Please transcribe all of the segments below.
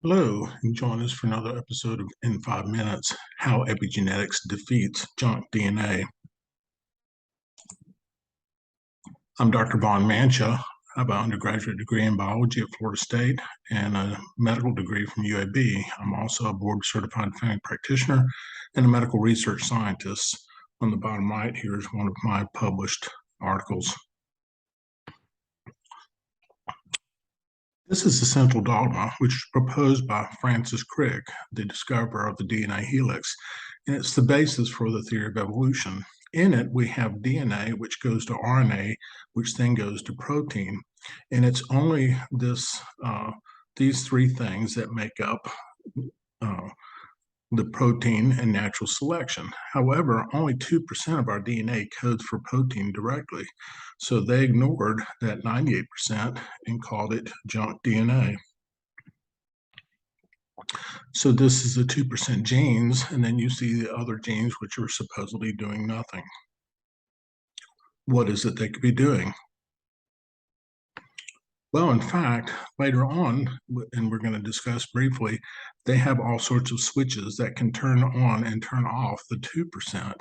Hello, and join us for another episode of In 5 Minutes, How Epigenetics Defeats Junk DNA. I'm Dr. Von Mancha. I have an undergraduate degree in biology at Florida State and a medical degree from UAB. I'm also a board certified family practitioner and a medical research scientist. On the bottom right here is one of my published articles. This is the central dogma, which was proposed by Francis Crick, the discoverer of the DNA helix, and it's the basis for the theory of evolution. In it, we have DNA, which goes to RNA, which then goes to protein, and it's only these three things that make up uh, the protein and natural selection. However, only 2% of our DNA codes for protein directly. So they ignored that 98% and called it junk DNA. So this is the 2% genes, and then you see the other genes which are supposedly doing nothing. What is it they could be doing? Well, in fact, later on, and we're going to discuss briefly, they have all sorts of switches that can turn on and turn off the 2%.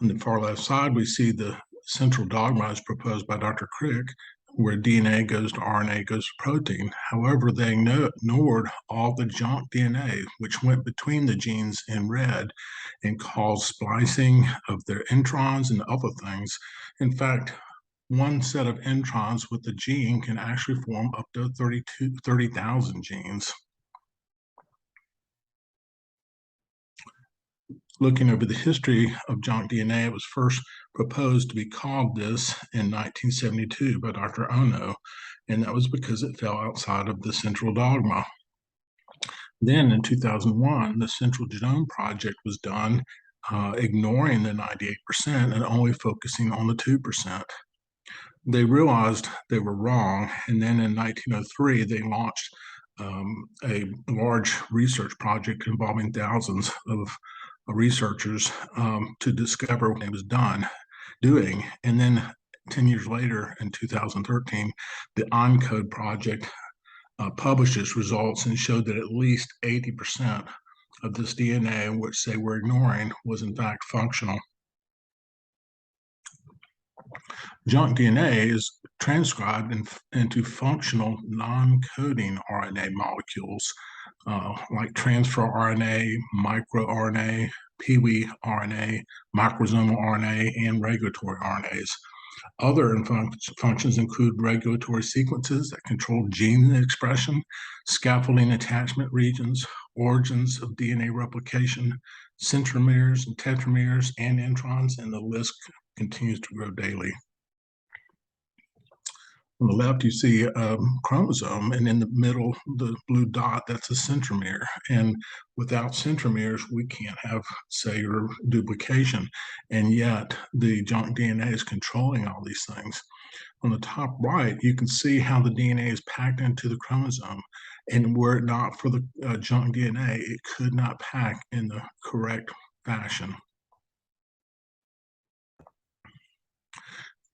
On the far left side, we see the central dogma as proposed by Dr. Crick, where DNA goes to RNA goes to protein. However, they ignored all the junk DNA, which went between the genes in red and caused splicing of their introns and other things. In fact, one set of introns with the gene can actually form up to 30,000 genes. Looking over the history of junk DNA, it was first proposed to be called this in 1972 by Dr. Ono, and that was because it fell outside of the central dogma. Then in 2001, the Central Genome Project was done, ignoring the 98% and only focusing on the 2%. They realized they were wrong, and then in 1903, they launched a large research project involving thousands of researchers to discover what it was doing. And then 10 years later, in 2013, the ENCODE project published its results and showed that at least 80% of this DNA, which they were ignoring, was in fact functional. Junk DNA is transcribed into functional non-coding RNA molecules like transfer RNA, microRNA, PeWe RNA, microsomal RNA, and regulatory RNAs. Other functions include regulatory sequences that control gene expression, scaffolding attachment regions, origins of DNA replication, centromeres and tetrameres, and introns, and the list continues to grow daily. On the left, you see a chromosome, and in the middle, the blue dot, that's a centromere. And without centromeres, we can't have cellular duplication. And yet, the junk DNA is controlling all these things. On the top right, you can see how the DNA is packed into the chromosome. And were it not for the junk DNA, it could not pack in the correct fashion.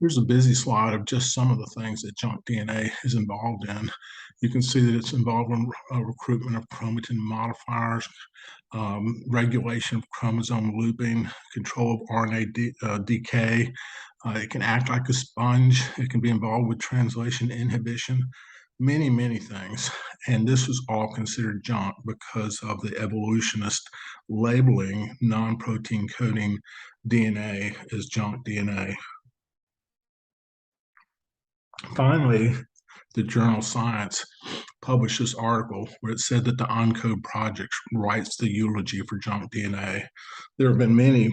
Here's a busy slide of just some of the things that junk DNA is involved in. You can see that it's involved in recruitment of chromatin modifiers, regulation of chromosome looping, control of RNA decay. It can act like a sponge. It can be involved with translation inhibition, many, many things. And this was all considered junk because of the evolutionist labeling non-protein coding DNA as junk DNA. Finally, the journal Science published this article where it said that the ENCODE project writes the eulogy for junk DNA. There have been many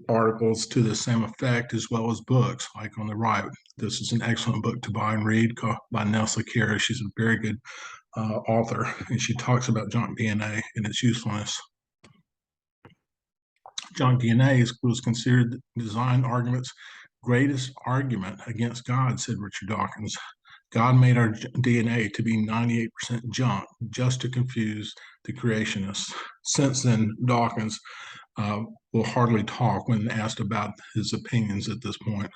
articles to the same effect, as well as books, like on the right. This is an excellent book to buy and read by Nelsa Kara. She's a very good author, and she talks about junk DNA and its usefulness. Junk DNA was considered the design argument's greatest argument against God, said Richard Dawkins. God made our DNA to be 98% junk just to confuse the creationists. Since then, Dawkins will hardly talk when asked about his opinions at this point.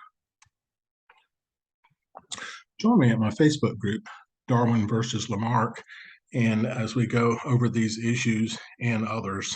Join me at my Facebook group, Darwin versus Lamarck, and as we go over these issues and others.